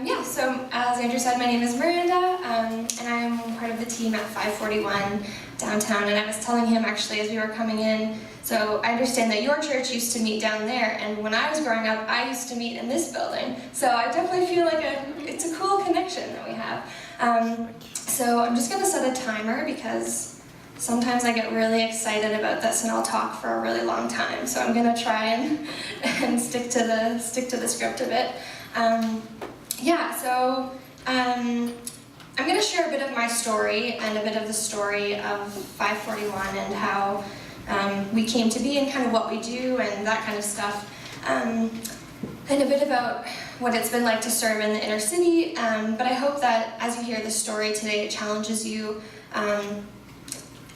Yeah, so as Andrew said, my name is Miranda, and I'm part of the team at 541 downtown. And I was telling him actually as we were coming in, so I understand that your church used to meet down there, and when I was growing up, I used to meet in this building. So I definitely feel like it's a cool connection that we have. So I'm just going to set a timer because sometimes I get really excited about this and I'll talk for a really long time. So I'm going to try and stick to the script a bit. I'm going to share a bit of my story and a bit of the story of 541 and how we came to be and kind of what we do and that kind of stuff. And a bit about what it's been like to serve in the inner city. But I hope that as you hear this story today, it challenges you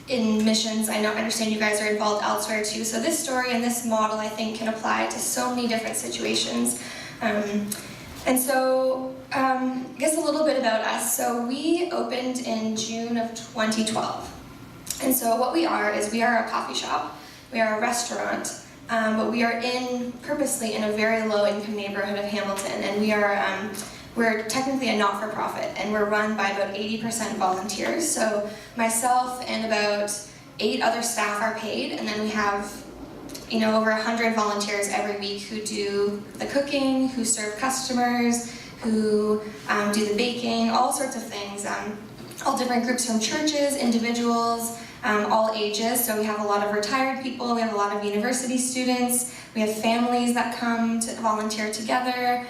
in missions. I understand you guys are involved elsewhere too. So this story and this model, I think, can apply to so many different situations. I guess a little bit about us. So we opened in June of 2012. And so what we are is we are a coffee shop, we are a restaurant, but we are purposely in a very low-income neighborhood of Hamilton, and we're technically a not-for-profit, and we're run by about 80% volunteers. So myself and about 8 other staff are paid, and then we have over 100 volunteers every week who do the cooking, who serve customers, who do the baking, all sorts of things. All different groups from churches, individuals, all ages. So we have a lot of retired people, we have a lot of university students, we have families that come to volunteer together,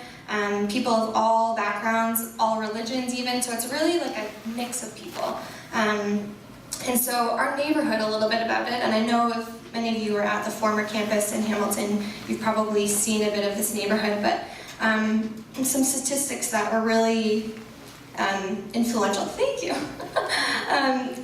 people of all backgrounds, all religions even. So it's really like a mix of people. And so our neighborhood, a little bit about it, and I know if many of you are at the former campus in Hamilton, you've probably seen a bit of this neighborhood, but some statistics that were really influential. Thank you.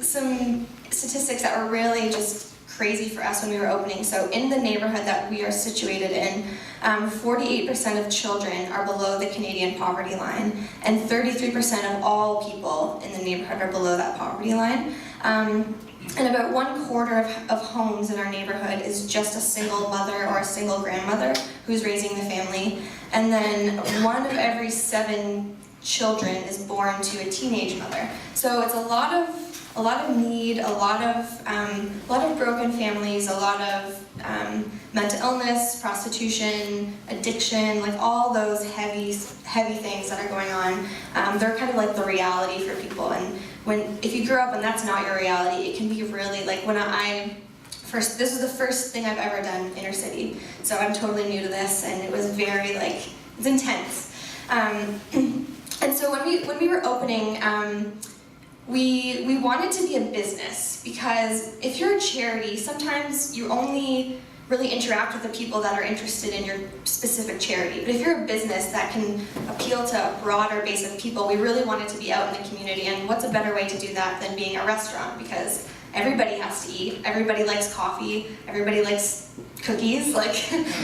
Some statistics that were really just crazy for us when we were opening. So in the neighborhood that we are situated in, 48% of children are below the Canadian poverty line, and 33% of all people in the neighborhood are below that poverty line. And about 1/4 of homes in our neighborhood is just a single mother or a single grandmother who's raising the family. And then 1 of every 7 children is born to a teenage mother. So it's a lot of need, a lot of broken families, a lot of mental illness, prostitution, addiction, like all those heavy things that are going on. They're kind of like the reality for people. And if you grew up and that's not your reality, it can be really like this was the first thing I've ever done inner city. So I'm totally new to this, and it was very it's intense. And so when we were opening, we wanted to be a business, because if you're a charity, sometimes you only really interact with the people that are interested in your specific charity. But if you're a business that can appeal to a broader base of people, we really wanted to be out in the community. And what's a better way to do that than being a restaurant? Because everybody has to eat, everybody likes coffee, everybody likes cookies.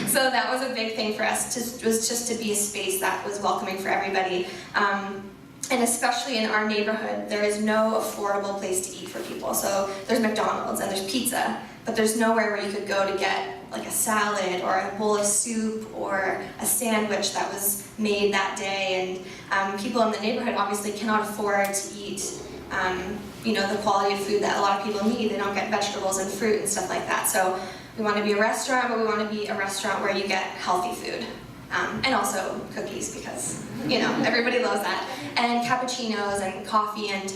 So that was a big thing for us, was just to be a space that was welcoming for everybody. And especially in our neighborhood, there is no affordable place to eat for people. So there's McDonald's and there's pizza, but there's nowhere where you could go to get like a salad or a bowl of soup or a sandwich that was made that day. And people in the neighborhood obviously cannot afford to eat the quality of food that a lot of people need. They don't get vegetables and fruit and stuff like that. So we want to be a restaurant, but we want to be a restaurant where you get healthy food. And also cookies, because everybody loves that, and cappuccinos and coffee. And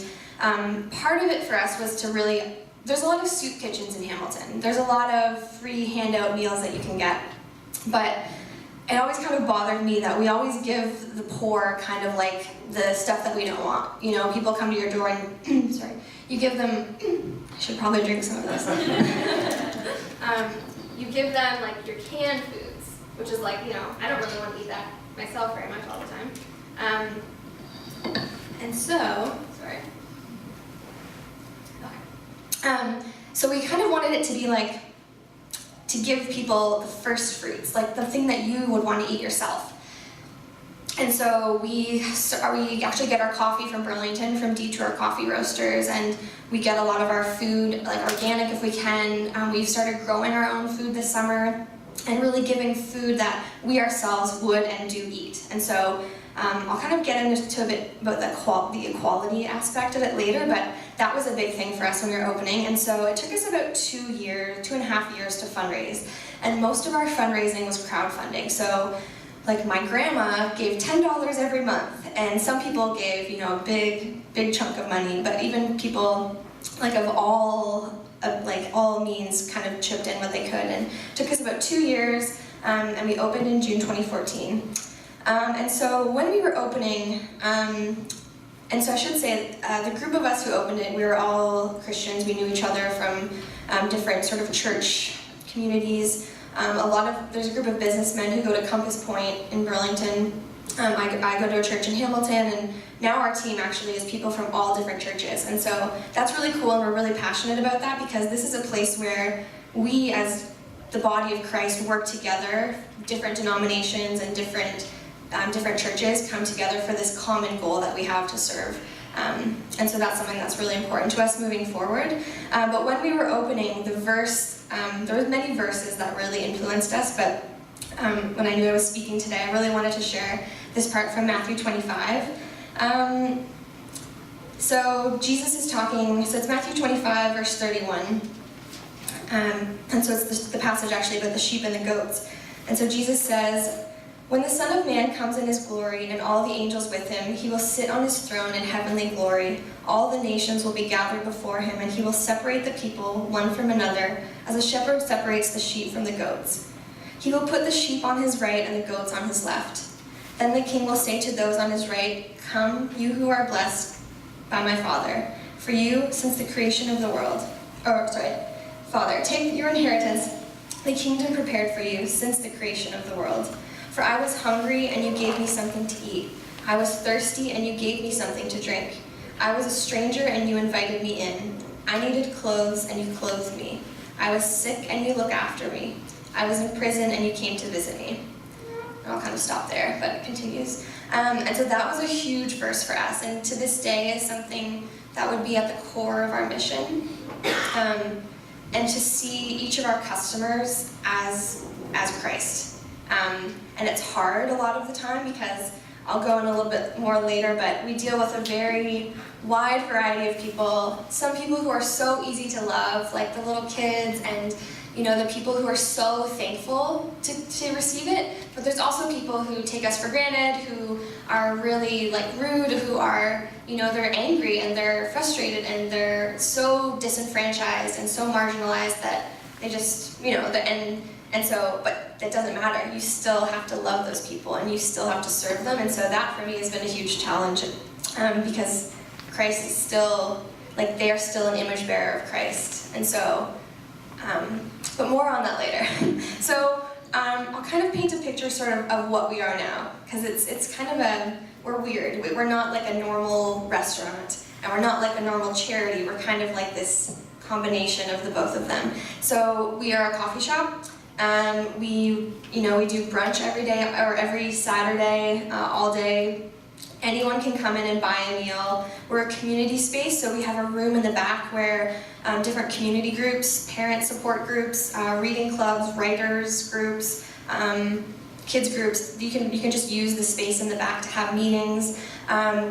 part of it for us was to really, there's a lot of soup kitchens in Hamilton. There's a lot of free handout meals that you can get, but it always kind of bothered me that we always give the poor kind of like the stuff that we don't want. People come to your door and sorry, you give them. I should probably drink some of this. You give them like your canned foods, which is like, I don't really want to eat that myself very much all the time. And so, sorry. Okay. So we kind of wanted it to be like, to give people the first fruits, like the thing that you would want to eat yourself. And so we actually get our coffee from Burlington, from Detour Coffee Roasters, and we get a lot of our food, like organic if we can. We've started growing our own food this summer, and really giving food that we ourselves would and do eat. And so I'll kind of get into a bit about the equality aspect of it later, but that was a big thing for us when we were opening. And so it took us about 2.5 years to fundraise. And most of our fundraising was crowdfunding. So like my grandma gave $10 every month, and some people gave, a big chunk of money, but even people like of all means kind of chipped in what they could. And it took us about 2 years, and we opened in June 2014. And so when we were opening, and so I should say, the group of us who opened it, we were all Christians. We knew each other from different sort of church communities. There's a group of businessmen who go to Compass Point in Burlington. I go to a church in Hamilton, and now our team actually is people from all different churches. And so that's really cool, and we're really passionate about that because this is a place where we, as the body of Christ, work together. Different denominations and different churches come together for this common goal that we have to serve. And so that's something that's really important to us moving forward. But when we were opening, there were many verses that really influenced us, but when I knew I was speaking today, I really wanted to share this part from Matthew 25. So Jesus is talking, so it's Matthew 25, verse 31. And so it's the passage actually about the sheep and the goats. And so Jesus says, "When the Son of Man comes in his glory and all the angels with him, he will sit on his throne in heavenly glory. All the nations will be gathered before him, and he will separate the people one from another, as a shepherd separates the sheep from the goats. He will put the sheep on his right and the goats on his left. Then the king will say to those on his right, 'Come, you who are blessed by my Father, for you, since the creation of the world.' Father, take your inheritance, the kingdom prepared for you since the creation of the world. For I was hungry, and you gave me something to eat. I was thirsty, and you gave me something to drink. I was a stranger, and you invited me in. I needed clothes, and you clothed me. I was sick, and you looked after me. I was in prison, and you came to visit me." I'll kind of stop there, but it continues. And so that was a huge verse for us, and to this day is something that would be at the core of our mission. And to see each of our customers as Christ. And it's hard a lot of the time because I'll go in a little bit more later, but we deal with a very wide variety of people. Some people who are so easy to love, like the little kids, and the people who are so thankful to receive it. But there's also people who take us for granted, who are really rude, who are, they're angry and they're frustrated and they're so disenfranchised and so marginalized that they just, but it doesn't matter. You still have to love those people and you still have to serve them. And so that for me has been a huge challenge because Christ is still, they are still an image bearer of Christ. And so, but more on that later. So I'll kind of paint a picture sort of what we are now, because it's kind of we're weird. We're not like a normal restaurant, and we're not like a normal charity. We're kind of like this combination of the both of them. So we are a coffee shop. We do brunch every day or every Saturday, all day. Anyone can come in and buy a meal. We're a community space, so we have a room in the back where different community groups, parent support groups, reading clubs, writers groups, kids groups. You can just use the space in the back to have meetings.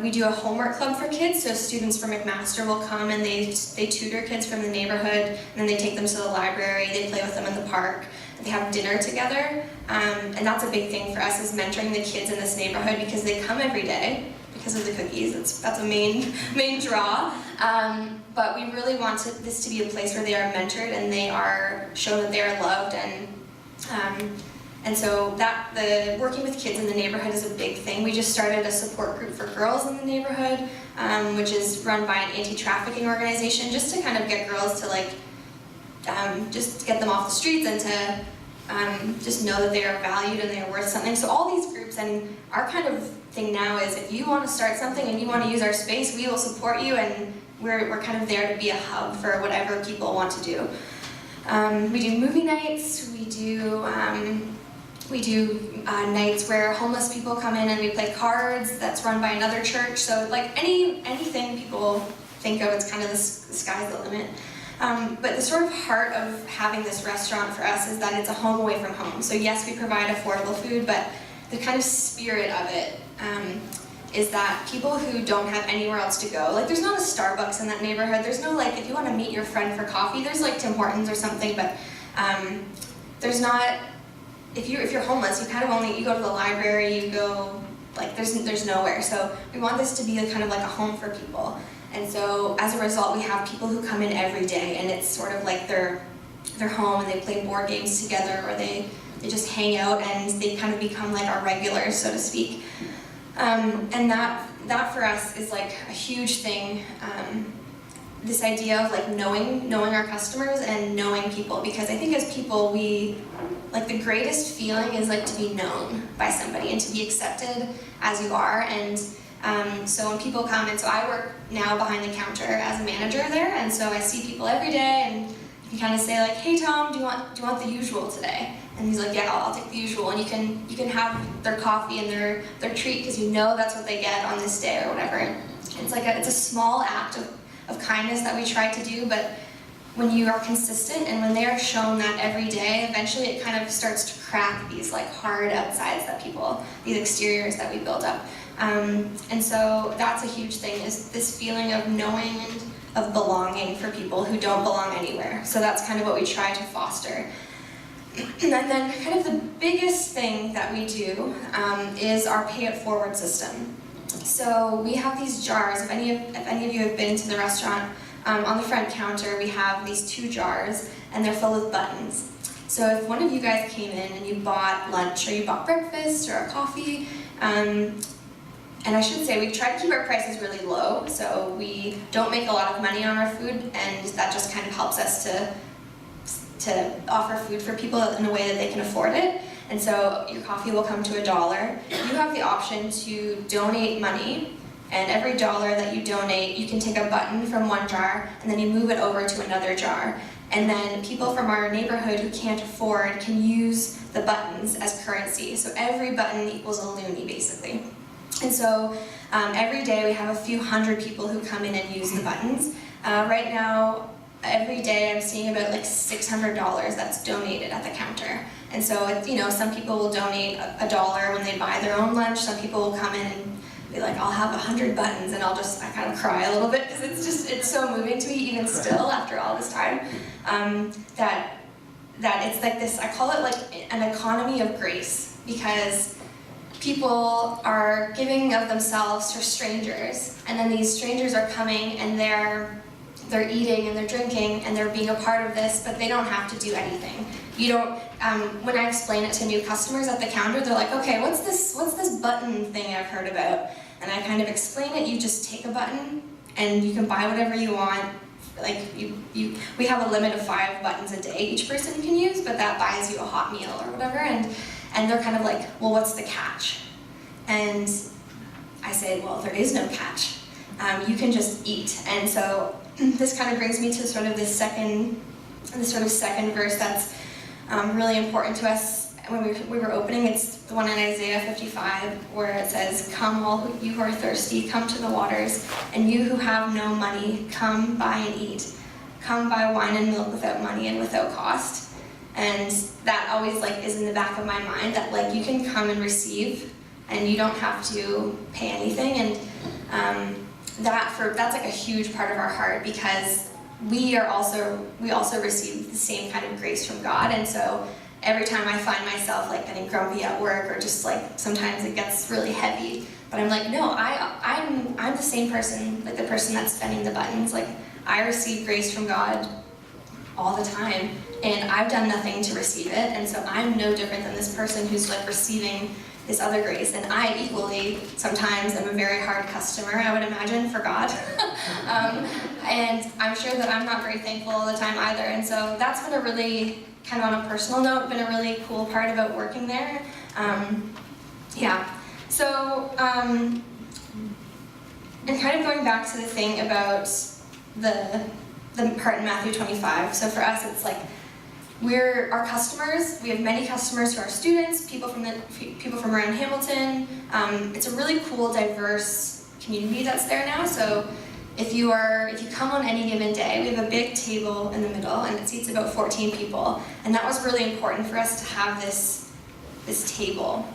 We do a homework club for kids, so students from McMaster will come and they tutor kids from the neighborhood, and then they take them to the library, they play with them in the park. They have dinner together, and that's a big thing for us, is mentoring the kids in this neighborhood, because they come every day because of the cookies. That's a main draw. But we really want this to be a place where they are mentored and they are shown that they are loved, and so the working with kids in the neighborhood is a big thing. We just started a support group for girls in the neighborhood, which is run by an anti-trafficking organization, just to kind of get girls to just get them off the streets and to just know that they are valued and they are worth something. So all these groups, and our kind of thing now is, if you want to start something and you want to use our space, we will support you, and we're kind of there to be a hub for whatever people want to do. We do movie nights. We do nights where homeless people come in and we play cards. That's run by another church. So anything people think of, it's kind of the sky's the limit. But the sort of heart of having this restaurant for us is that it's a home away from home. So yes, we provide affordable food, but the kind of spirit of it is that people who don't have anywhere else to go, like there's not a Starbucks in that neighborhood, there's no like, if you want to meet your friend for coffee, there's like Tim Hortons or something, but there's not, if you're homeless, you kind of only, you go to the library, you go, like there's nowhere. So we want this to be a kind of like a home for people. And so as a result, we have people who come in every day, and it's sort of like their home, and they play board games together, or they just hang out, and they kind of become like our regulars, so to speak. And that for us is like a huge thing. This idea of like knowing our customers and knowing people, because I think as people, we like the greatest feeling is like to be known by somebody and to be accepted as you are. And so when people come, and so I work now behind the counter as a manager there, and so I see people every day, and you can kind of say like, "Hey Tom, do you want the usual today?" And he's like, "Yeah, I'll take the usual." And you can have their coffee and their treat, because you know that's what they get on this day or whatever. It's a small act of kindness that we try to do, but when you are consistent and when they are shown that every day, eventually it kind of starts to crack these like hard outsides that people, these exteriors that we build up. And so that's a huge thing, is this feeling of knowing and of belonging for people who don't belong anywhere. So that's kind of what we try to foster. And then kind of the biggest thing that we do is our pay it forward system. So we have these jars. If any of you have been to the restaurant, on the front counter we have these 2 jars, and they're filled with buttons. So if one of you guys came in and you bought lunch, or you bought breakfast or a coffee, and I should say we try to keep our prices really low, so we don't make a lot of money on our food, and that just kind of helps us to offer food for people in a way that they can afford it. And so your coffee will come to $1. You have the option to donate money, and every dollar that you donate, you can take a button from one jar, and then you move it over to another jar. And then people from our neighborhood who can't afford can use the buttons as currency. So every button equals a loonie, basically. And so every day we have a few hundred people who come in and use the buttons. Right now, every day I'm seeing about like $600 that's donated at the counter. And so, some people will donate $1 when they buy their own lunch. Some people will come in and be like, "I'll have 100 buttons," and I kind of cry a little bit, because it's so moving to me even still after all this time. That it's like this, I call it like an economy of grace, because people are giving of themselves for strangers, and then these strangers are coming and they're eating and they're drinking and they're being a part of this, but they don't have to do anything. You don't. When I explain it to new customers at the counter, they're like, "Okay, what's this button thing I've heard about?" And I kind of explain it. You just take a button and you can buy whatever you want. Like we have a limit of 5 buttons a day each person can use, but that buys you a hot meal or whatever. And they're kind of like, "Well, what's the catch?" And I say, "Well, there is no catch. You can just eat." And so this kind of brings me to sort of this second verse that's really important to us when we were opening. It's the one in Isaiah 55, where it says, "Come, all you who are thirsty, come to the waters, and you who have no money, come buy and eat. Come buy wine and milk without money and without cost." And that always is in the back of my mind, that you can come and receive, and you don't have to pay anything. And that's like a huge part of our heart, because we also receive the same kind of grace from God. And so every time I find myself getting grumpy at work, or just sometimes it gets really heavy, but I'm like, no, I'm the same person, the person that's spending the buttons. I receive grace from God all the time, and I've done nothing to receive it, and so I'm no different than this person who's receiving this other grace. And I equally sometimes am a very hard customer, I would imagine, for God. And I'm sure that I'm not very thankful all the time either. And so that's been a really, kind of on a personal note, been a really cool part about working there. So, and kind of going back to the thing about the part in Matthew 25. So for us, it's we're our customers. We have many customers who are students, people from around Hamilton. It's a really cool, diverse community that's there now. So if you come on any given day, we have a big table in the middle, and it seats about 14 people. And that was really important for us to have this table.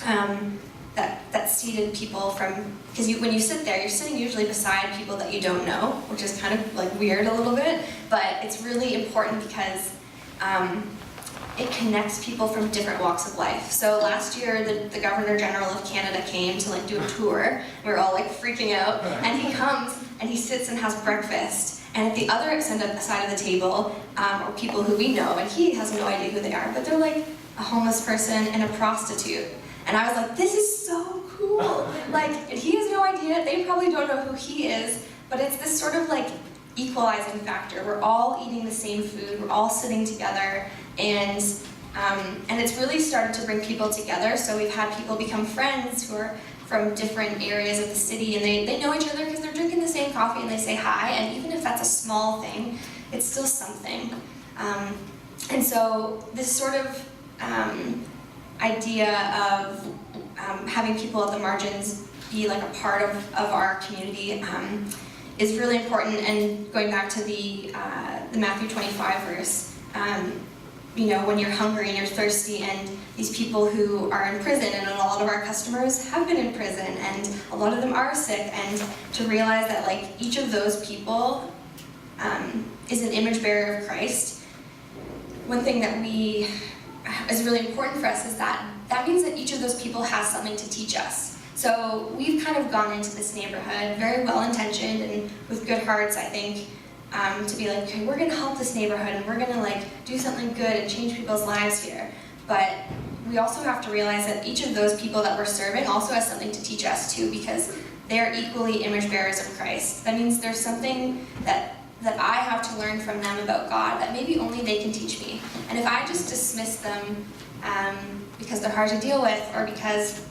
that seated people from, because when you sit there, you're sitting usually beside people that you don't know, which is kind of like weird a little bit, but it's really important because it connects people from different walks of life. So last year, the Governor General of Canada came to like do a tour. We were all like freaking out, and he comes and he sits and has breakfast. And at the other side of the table are people who we know, and he has no idea who they are, but they're like a homeless person and a prostitute. And I was like, this is so cool. Like, he has no idea, they probably don't know who he is, but it's this sort of like equalizing factor. We're all eating the same food, we're all sitting together, and it's really started to bring people together. So we've had people become friends who are from different areas of the city, and they know each other because they're drinking the same coffee and they say hi, and even if that's a small thing, it's still something. And so this sort of idea of having people at the margins be like a part of our community is really important. And going back to the Matthew 25 verse, you know, when you're hungry and you're thirsty, and these people who are in prison, and a lot of our customers have been in prison, and a lot of them are sick, and to realize that like each of those people is an image bearer of Christ. One thing that is really important for us is that means that each of those people has something to teach us. So we've kind of gone into this neighborhood very well-intentioned and with good hearts, I think, to be like, okay, we're gonna help this neighborhood and we're gonna like do something good and change people's lives here. But we also have to realize that each of those people that we're serving also has something to teach us too, because they are equally image bearers of Christ. That means there's something that I have to learn from them about God that maybe only they can teach me. And if I just dismiss them because they're hard to deal with, or because,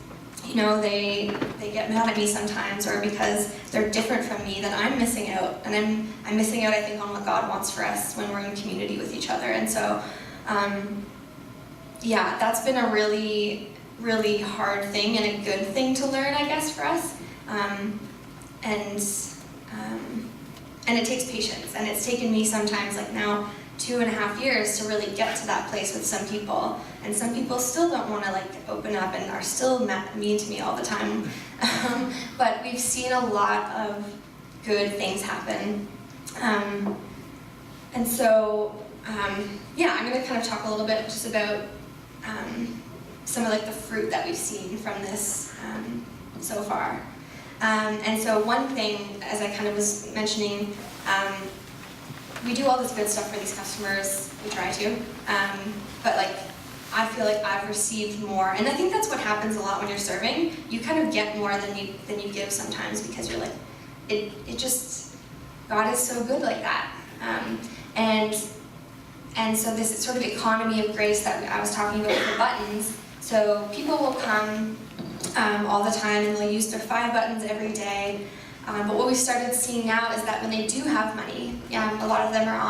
you know, they get mad at me sometimes, or because they're different from me, then I'm missing out. And I'm missing out, I think, on what God wants for us when we're in community with each other. And so, yeah, that's been a really, really hard thing and a good thing to learn, I guess, for us. And it takes patience, and it's taken me sometimes, like now, 2.5 years to really get to that place with some people. And some people still don't want to like open up and are still mean to me all the time. But we've seen a lot of good things happen. And so, yeah, I'm going to kind of talk a little bit just about some of like the fruit that we've seen from this so far. And so one thing, as I kind of was mentioning, we do all this good stuff for these customers, we try to, but like, I feel like I've received more, and I think that's what happens a lot when you're serving. You kind of get more than you give sometimes, because you're like, it just, God is so good like that. And so this sort of economy of grace that I was talking about with the buttons, so people will come all the time and they'll use their 5 buttons every day. But what we've started seeing now is that when they do have money, a lot of them are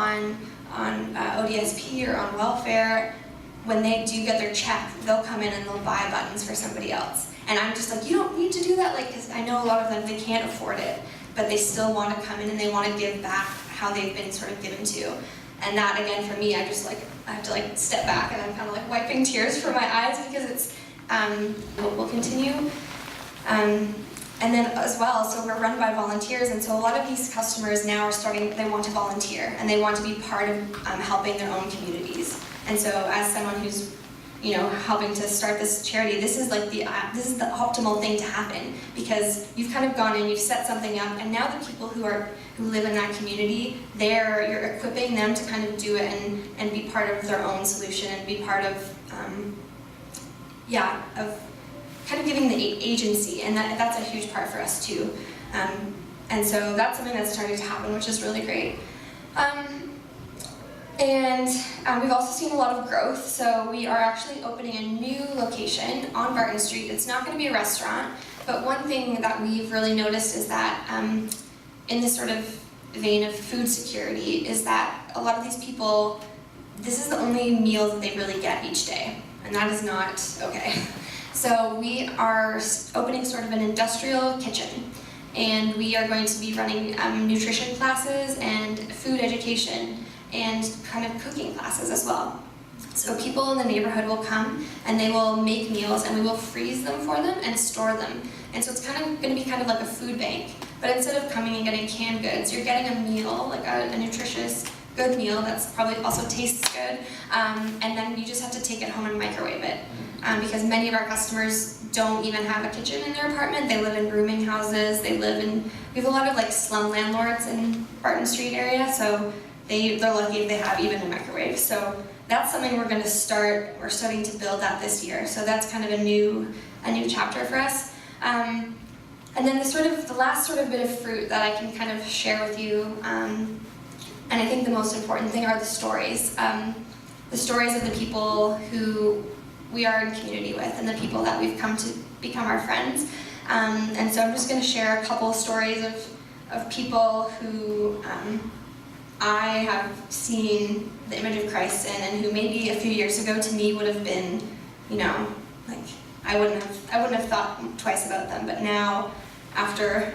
on ODSP or on welfare. When they do get their check, they'll come in and they'll buy buttons for somebody else. And I'm just like, you don't need to do that, like, because I know a lot of them, they can't afford it, but they still want to come in and they want to give back how they've been sort of given to. And that, again, for me, I have to like step back, and I'm kind of like wiping tears from my eyes, because it's, we'll continue. And then as well, so we're run by volunteers, and so a lot of these customers now are they want to volunteer, and they want to be part of helping their own communities. And so as someone who's, you know, helping to start this charity, this is like the optimal thing to happen, because you've kind of gone in, you've set something up, and now the people who live in that community, you're equipping them to kind of do it and be part of their own solution, and be part of, of kind of giving the agency, and that's a huge part for us too. And so that's something that's starting to happen, which is really great. And we've also seen a lot of growth, so we are actually opening a new location on Barton Street. It's not going to be a restaurant, but one thing that we've really noticed is that in this sort of vein of food security is that a lot of these people, this is the only meal that they really get each day, and that is not okay. So we are opening sort of an industrial kitchen, and we are going to be running nutrition classes and food education and kind of cooking classes as well. So people in the neighborhood will come and they will make meals and we will freeze them for them and store them. And so it's kind of going to be kind of like a food bank. But instead of coming and getting canned goods, you're getting a meal, like a nutritious, good meal that's probably also tastes good. And then you just have to take it home and microwave it. Because many of our customers don't even have a kitchen in their apartment. They live in rooming houses. We have a lot of like slum landlords in Barton Street area, so they're lucky if they have even a microwave. So that's something we're starting to build that this year. So that's kind of a new chapter for us. And then the last sort of bit of fruit that I can kind of share with you, and I think the most important thing are the stories. The stories of the people who we are in community with and the people that we've come to become our friends. And so I'm just going to share a couple stories of people who I have seen the image of Christ in, and who maybe a few years ago to me would have been, like I wouldn't have thought twice about them. But now, after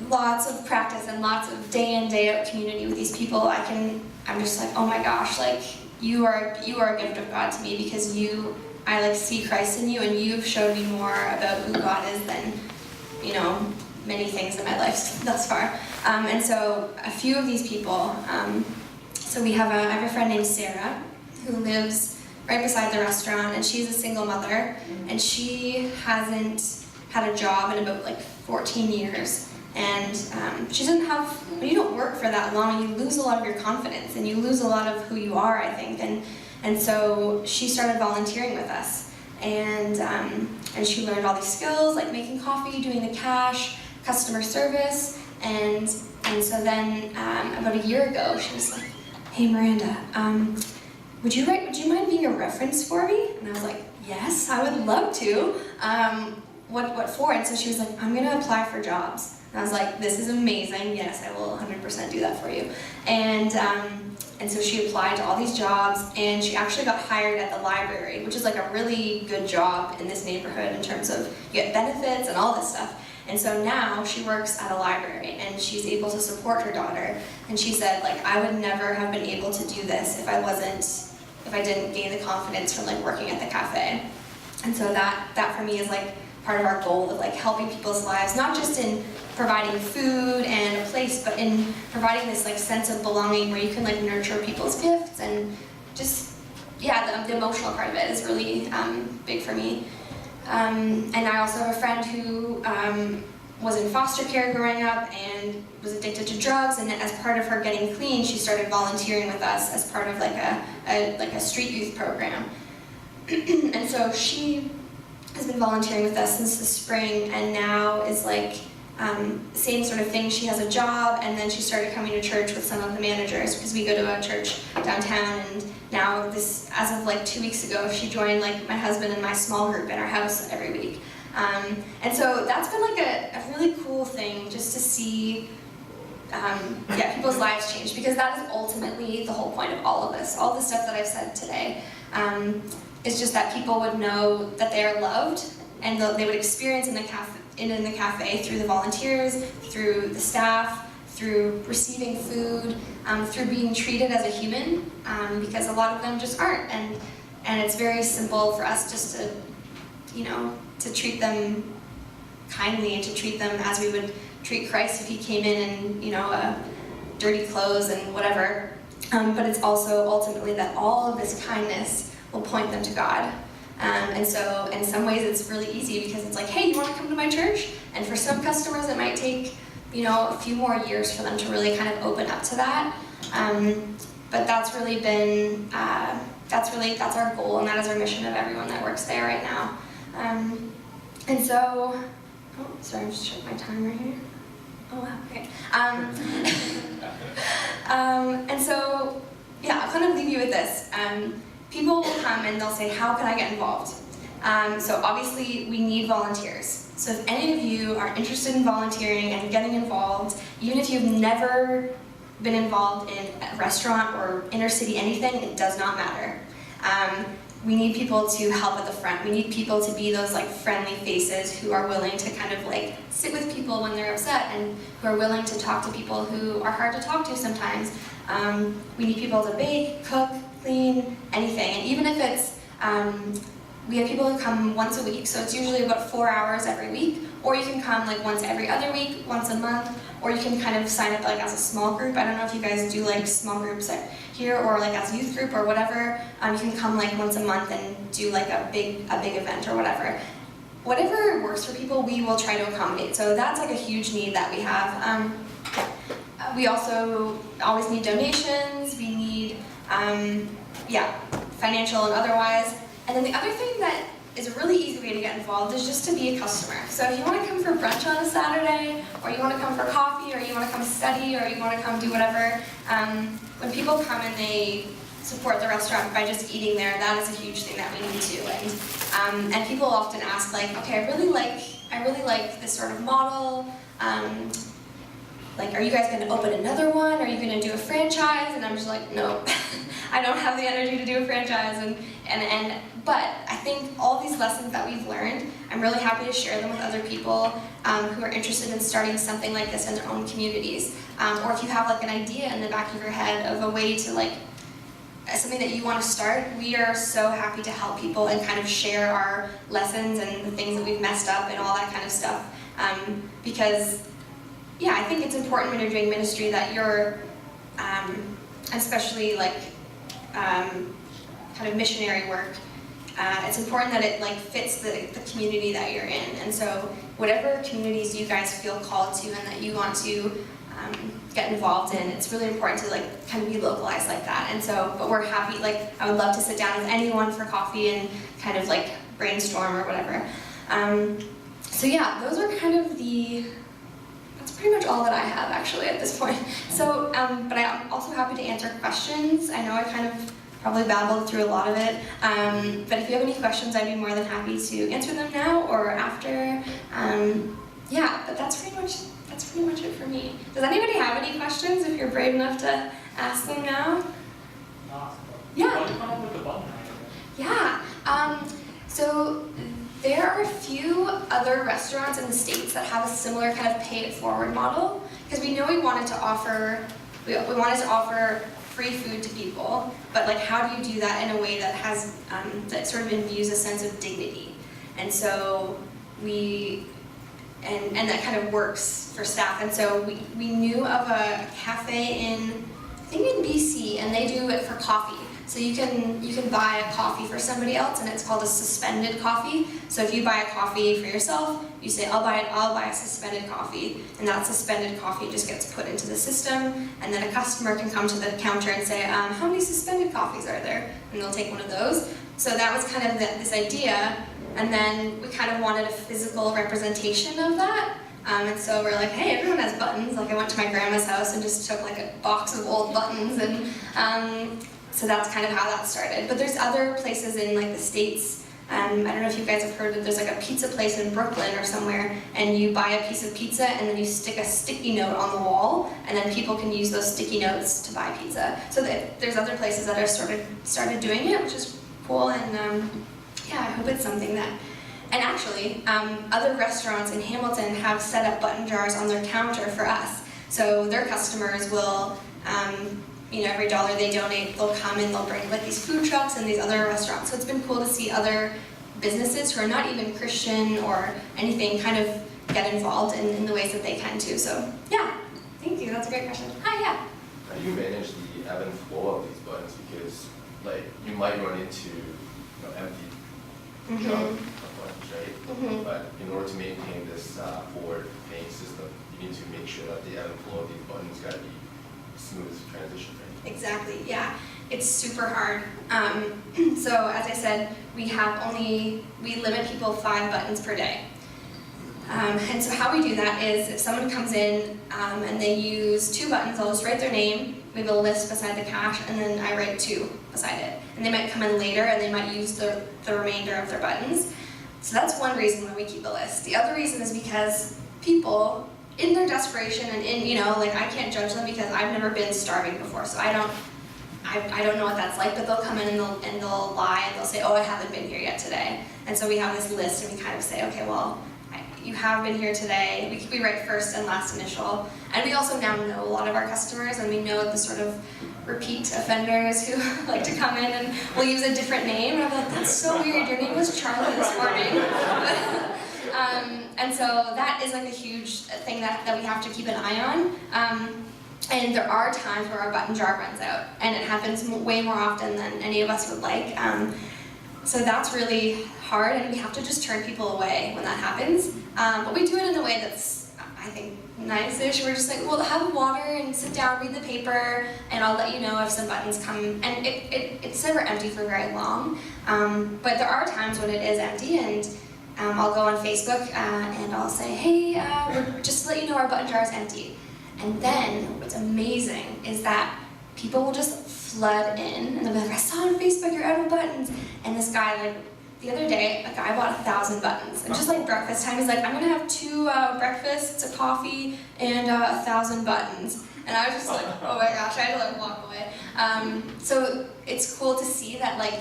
lots of practice and lots of day in, day out community with these people, I'm just like, oh my gosh, like you are a gift of God to me, because I like see Christ in you, and you've showed me more about who God is than, many things in my life thus far. And so a few of these people, so I have a friend named Sarah who lives right beside the restaurant, and she's a single mother, and she hasn't had a job in about like 14 years. And she doesn't have, when you don't work for that long, you lose a lot of your confidence, and you lose a lot of who you are, I think. And so she started volunteering with us. And she learned all these skills, like making coffee, doing the cash, customer service. And so then about a year ago, she was like, hey Miranda, would you mind being a reference for me? And I was like, yes, I would love to. What for? And so she was like, I'm gonna apply for jobs. And I was like, this is amazing. Yes, I will 100% do that for you. And so she applied to all these jobs, and she actually got hired at the library, which is like a really good job in this neighborhood in terms of you get benefits and all this stuff. And so now she works at a library, and she's able to support her daughter. And she said, like, I would never have been able to do this if I didn't gain the confidence from like working at the cafe. And so that for me is like part of our goal of like helping people's lives, not just in providing food and a place, but in providing this like sense of belonging where you can like nurture people's gifts, and just, yeah, the emotional part of it is really big for me. And I also have a friend who was in foster care growing up and was addicted to drugs, and as part of her getting clean, she started volunteering with us as part of like a street youth program. And so she has been volunteering with us since the spring, and now is like same sort of thing. She has a job, and then she started coming to church with some of the managers, because we go to a church downtown. And now as of like 2 weeks ago, she joined like my husband and my small group in our house every week. And so that's been like a really cool thing, just to see people's lives change, because that is ultimately the whole point of all of this. All the stuff that I've said today is just that people would know that they are loved, and they would experience in the cafe through the volunteers, through the staff, through receiving food, through being treated as a human, because a lot of them just aren't. And it's very simple for us just to treat them kindly, and to treat them as we would treat Christ if he came in dirty clothes and whatever. But it's also ultimately that all of this kindness will point them to God. And so in some ways it's really easy, because it's like, hey, you want to come to my church? And for some customers it might take, a few more years for them to really kind of open up to that. But that's really been, that's our goal, and that is our mission of everyone that works there right now. And so, sorry, I'm just checking my time right here. Oh wow, okay. And so, I'll kind of leave you with this. People will come and they'll say, how can I get involved? So obviously we need volunteers. So if any of you are interested in volunteering and getting involved, even if you've never been involved in a restaurant or inner city anything, it does not matter. We need people to help at the front. We need people to be those like friendly faces who are willing to kind of like sit with people when they're upset, and who are willing to talk to people who are hard to talk to sometimes. We need people to bake, cook, clean, anything. And even if it's, we have people who come once a week, so it's usually about 4 hours every week, or you can come like once every other week, once a month, or you can kind of sign up like as a small group. I don't know if you guys do like small groups here or like as a youth group or whatever. You can come like once a month and do like a big event or whatever. Whatever works for people, we will try to accommodate. So that's like a huge need that we have. We also always need donations. We need, financial and otherwise. And then the other thing that is a really easy way to get involved is just to be a customer. So if you want to come for brunch on a Saturday, or you want to come for coffee, or you want to come study, or you want to come do whatever, when people come and they support the restaurant by just eating there, that is a huge thing that we need to. And people often ask like, okay, I really like this sort of model. Like, are you guys going to open another one? Are you going to do a franchise? And I'm just like, no, I don't have the energy to do a franchise. But I think all these lessons that we've learned, I'm really happy to share them with other people who are interested in starting something like this in their own communities. Or if you have like an idea in the back of your head of a way to like, something that you want to start, we are so happy to help people and kind of share our lessons and the things that we've messed up and all that kind of stuff. Because yeah, I think it's important when you're doing ministry that you're, especially like kind of missionary work, it's important that it like fits the community that you're in. And so whatever communities you guys feel called to and that you want to get involved in, it's really important to like kind of be localized like that. And so, but we're happy, like I would love to sit down with anyone for coffee and kind of like brainstorm or whatever. So yeah, those are kind of that's pretty much all that I have actually at this point. So, but I'm also happy to answer questions. I know I kind of probably babbled through a lot of it, but if you have any questions, I'd be more than happy to answer them now or after. Yeah, but that's pretty much it for me. Does anybody have any questions? If you're brave enough to ask them now. Yeah. How did you come up with the button? Yeah. So there are a few other restaurants in the States that have a similar kind of pay-it-forward model, because we know we wanted to offer free food to people, but like how do you do that in a way that has that sort of imbues a sense of dignity? And so and that kind of works for staff. And so we knew of a cafe I think in BC, and they do it for coffee. So you can buy a coffee for somebody else, and it's called a suspended coffee. So if you buy a coffee for yourself, you say, I'll buy a suspended coffee, and that suspended coffee just gets put into the system, and then a customer can come to the counter and say, how many suspended coffees are there? And they'll take one of those. So that was kind of this idea, and then we kind of wanted a physical representation of that. And so we're like, hey, everyone has buttons. Like I went to my grandma's house and just took like a box of old buttons, and so that's kind of how that started. But there's other places in like the States. I don't know if you guys have heard that there's like a pizza place in Brooklyn or somewhere, and you buy a piece of pizza and then you stick a sticky note on the wall, and then people can use those sticky notes to buy pizza. So there's other places that have started doing it, which is cool, and yeah, I hope it's something that. And actually, other restaurants in Hamilton have set up button jars on their counter for us. So their customers will, every dollar they donate, they'll come and they'll bring like these food trucks and these other restaurants. So it's been cool to see other businesses who are not even Christian or anything kind of get involved in the ways that they can too. So yeah, thank you. That's a great question. Hi, yeah. How do you manage the ebb and flow of these buttons? Because like you might run into empty junk of buttons, right? But in order to maintain this forward paying system, you need to make sure that the ebb and flow of these buttons got to be smooth transition, right? Exactly, yeah. It's super hard. So as I said, we limit people 5 buttons per day. And so how we do that is if someone comes in and they use 2 buttons, I'll just write their name, we have a list beside the cash, and then I write 2 beside it. And they might come in later and they might use the remainder of their buttons. So that's one reason why we keep a list. The other reason is because people, in their desperation and I can't judge them because I've never been starving before, so I don't know what that's like, but they'll come in and they'll lie and they'll say, oh, I haven't been here yet today. And so we have this list and we kind of say, okay, well, you have been here today, we write first and last initial. And we also now know a lot of our customers, and we know the sort of repeat offenders who like to come in and will use a different name. And I'm like, that's so weird, your name was Charlie this morning. And so that is like a huge thing that we have to keep an eye on. And there are times where our button jar runs out, and it happens way more often than any of us would like. So that's really hard, and we have to just turn people away when that happens. But we do it in a way that's, I think, nice-ish. We're just like, well, have water and sit down, read the paper, and I'll let you know if some buttons come. And it's never empty for very long. But there are times when it is empty, and I'll go on Facebook and I'll say, hey, just to let you know our button jar is empty. And then what's amazing is that people will just flood in, and they'll be like, I saw on Facebook you're out of buttons. And this guy, like, the other day, a guy bought 1,000 buttons. And just like breakfast time, he's like, I'm gonna have 2 breakfasts, a coffee, and 1,000 buttons. And I was just like, oh my gosh, I had to like walk away. So it's cool to see that like,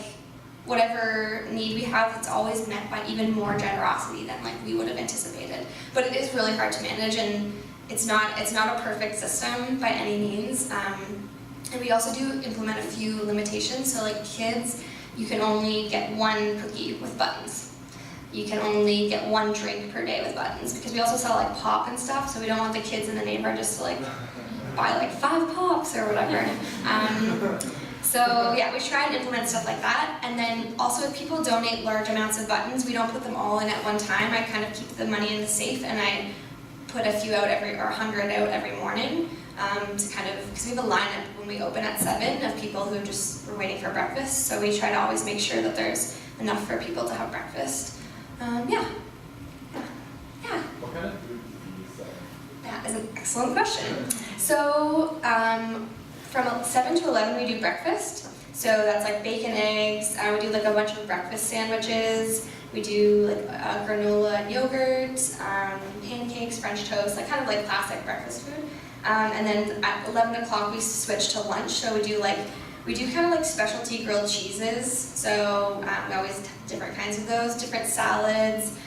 whatever need we have, it's always met by even more generosity than like we would have anticipated. But it is really hard to manage, and it's not a perfect system by any means. And we also do implement a few limitations. So like kids, you can only get 1 cookie with buttons. You can only get 1 drink per day with buttons, because we also sell like pop and stuff, so we don't want the kids in the neighborhood just to like buy like 5 pops or whatever. So yeah, we try and implement stuff like that. And then also if people donate large amounts of buttons, we don't put them all in at one time. I kind of keep the money in the safe, and I put a few out or 100 out every morning to kind of, because we have a lineup when we open at 7 of people who just were waiting for breakfast. So we try to always make sure that there's enough for people to have breakfast. Yeah. What kind of food do you sell? That is an excellent question. So from 7 to 11 we do breakfast. So that's like bacon, eggs. We do like a bunch of breakfast sandwiches. We do like granola and yogurt, pancakes, French toast, like kind of like classic breakfast food. And then at 11 o'clock we switch to lunch. So we do kind of like specialty grilled cheeses. So we always have different kinds of those, different salads,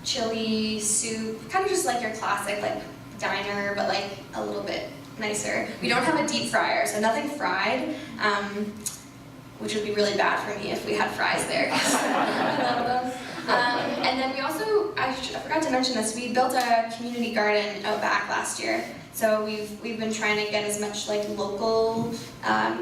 chili, soup, kind of just like your classic like diner, but like a little bit nicer. We don't have a deep fryer, so nothing fried, which would be really bad for me if we had fries there. I love them. And then we also, I forgot to mention this, we built a community garden out back last year. So we've been trying to get as much like local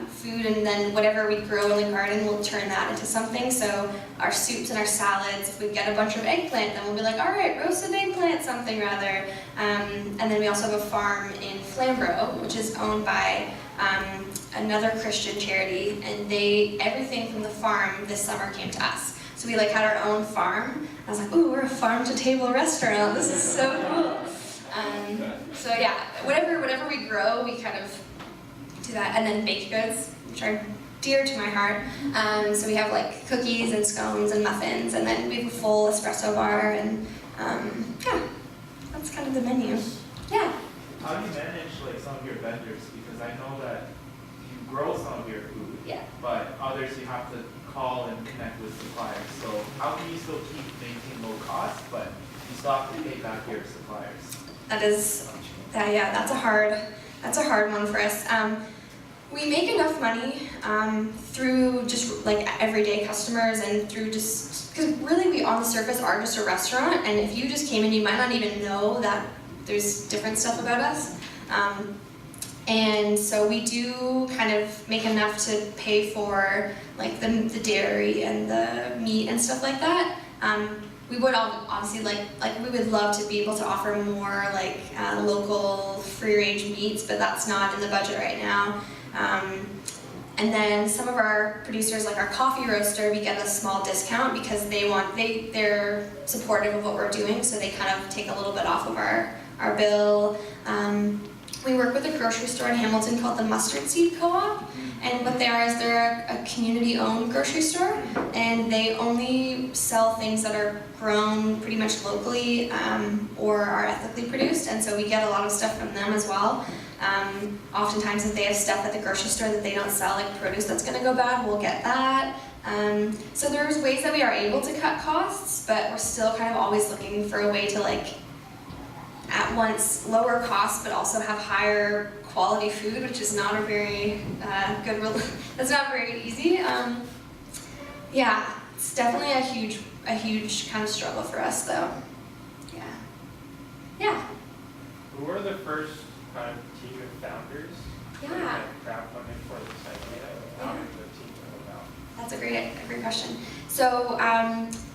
food, and then whatever we grow in the garden, we'll turn that into something. So our soups and our salads, if we get a bunch of eggplant, then we'll be like, all right, roasted eggplant, something rather. And then we also have a farm in Flamborough, which is owned by another Christian charity, and everything from the farm this summer came to us. So we like had our own farm. I was like, ooh, we're a farm-to-table restaurant. This is so cool. So yeah, whatever we grow, we kind of do that. And then baked goods, which are dear to my heart. So we have like cookies and scones and muffins, and then we have a full espresso bar, and yeah, that's kind of the menu. Yeah. How do you manage like some of your vendors? Because I know that you grow some of your food, Yeah. but others you have to call and connect with suppliers. So how can you still maintain low cost, but you still have to pay back your suppliers? That's a hard one for us. We make enough money through just like everyday customers, and through just, because really we on the surface are just a restaurant, and if you just came in you might not even know that there's different stuff about us. And so we do kind of make enough to pay for like the dairy and the meat and stuff like that. We would obviously like we would love to be able to offer more like local free-range meats, but that's not in the budget right now. And then some of our producers, like our coffee roaster, we get a small discount because they're supportive of what we're doing, so they kind of take a little bit off of our bill. We work with a grocery store in Hamilton called the Mustard Seed Co-op, and what they are is they're a community-owned grocery store, and they only sell things that are grown pretty much locally or are ethically produced, and so we get a lot of stuff from them as well. Oftentimes if they have stuff at the grocery store that they don't sell, like produce that's gonna go bad, we'll get that. So there's ways that we are able to cut costs, but we're still kind of always looking for a way to like at once lower costs but also have higher quality food, which is not a very that's not very easy. Yeah, it's definitely a huge kind of struggle for us though. Yeah. Who were the first kind of team of founders? Yeah. Like crowdfunding for this idea? How did the team come about? That's a great question. So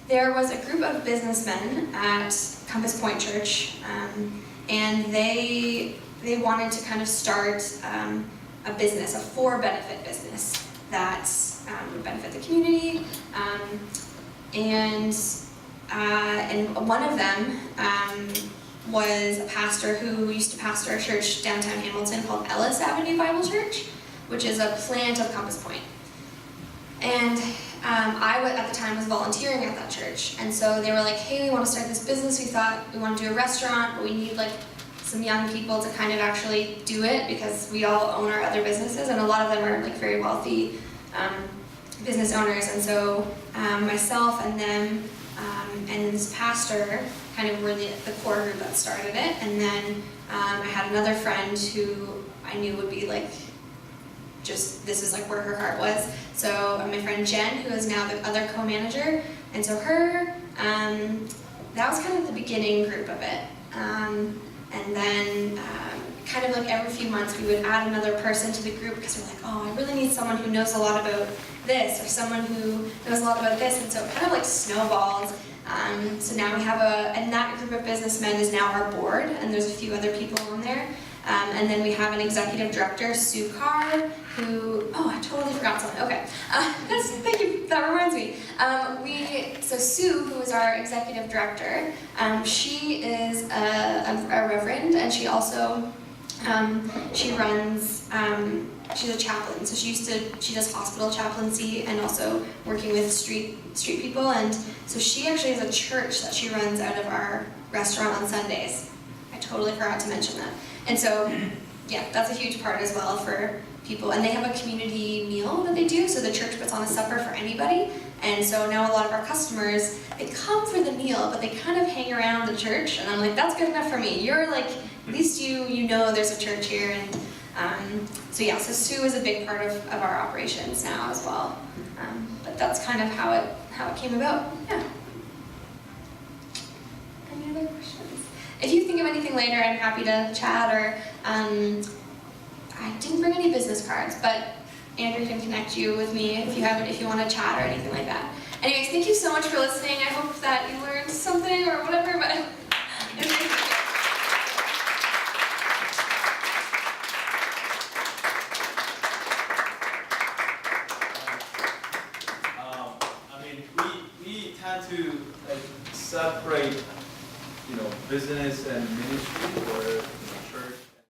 there was a group of businessmen at Compass Point Church, and they wanted to kind of start a business, a for-benefit business that would benefit the community, and one of them was a pastor who used to pastor a church downtown Hamilton called Ellis Avenue Bible Church, which is a plant of Compass Point. And at the time was volunteering at that church, and so they were like, hey, we want to start this business. We thought we want to do a restaurant, but we need like some young people to kind of actually do it because we all own our other businesses, and a lot of them are like very wealthy business owners. And so myself and them and this pastor kind of were the core group that started it. And then I had another friend who I knew would be like, just this is like where her heart was. So my friend Jen, who is now the other co-manager, and so her, that was kind of the beginning group of it. And then kind of like every few months we would add another person to the group because we're like, oh, I really need someone who knows a lot about this or someone who knows a lot about this. And so it kind of like snowballed. So now we have and that group of businessmen is now our board, and there's a few other people on there. And then we have an executive director, Sue Carr, who, oh, I totally forgot something. Okay, thank you, that reminds me. So Sue, who is our executive director, she is a reverend, and she also, she runs, she's a chaplain. So she does hospital chaplaincy and also working with street people. And so she actually has a church that she runs out of our restaurant on Sundays. I totally forgot to mention that. And so, yeah, that's a huge part as well for people. And they have a community meal that they do, so the church puts on a supper for anybody. And so now a lot of our customers, they come for the meal, but they kind of hang around the church. And I'm like, that's good enough for me. You're like, at least you know there's a church here. And so yeah, so Sue is a big part of our operations now as well. But that's kind of how it came about. Yeah. Any other questions? If you think of anything later, I'm happy to chat, or I didn't bring any business cards, but Andrew can connect you with me if you want to chat or anything like that. Anyways, thank you so much for listening. I hope that you learned something or whatever, but it's nice to meet you. I mean, we tend to like separate, business and ministry, or